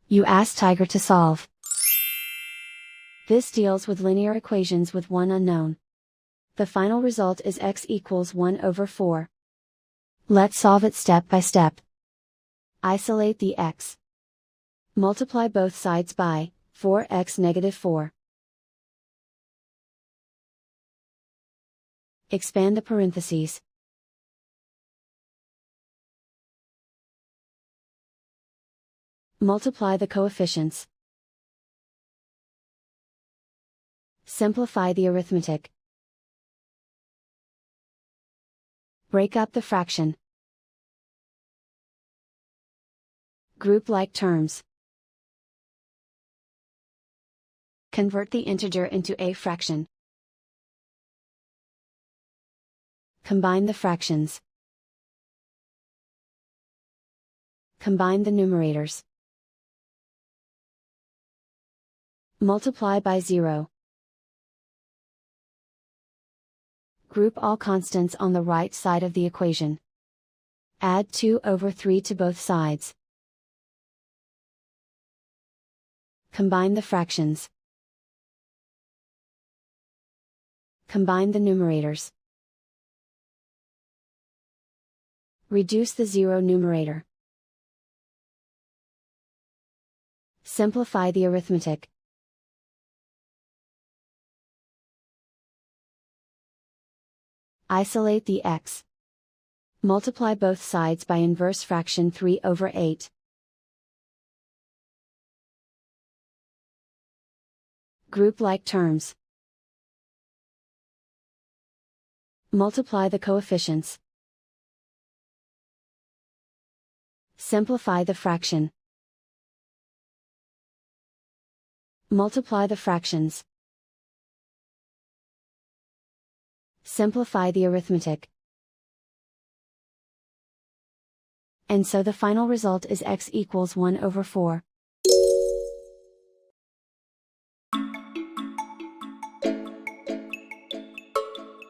You ask Tiger to solve. This deals with linear equations with one unknown. The final result is x equals 1 over 4. Let's solve it step by step. Isolate the x. Multiply both sides by 4x negative 4. Expand the parentheses. Multiply the coefficients. Simplify the arithmetic. Break up the fraction. Group like terms. Convert the integer into a fraction. Combine the fractions. Combine the numerators. Multiply by 0. Group all constants on the right side of the equation. Add 2 over 3 to both sides. Combine the fractions. Combine the numerators. Reduce the 0 numerator. Simplify the arithmetic. Isolate the x. Multiply both sides by inverse fraction 3 over 8. Group like terms. Multiply the coefficients. Simplify the fraction. Multiply the fractions. Simplify the arithmetic. And so the final result is x equals 1 over 4.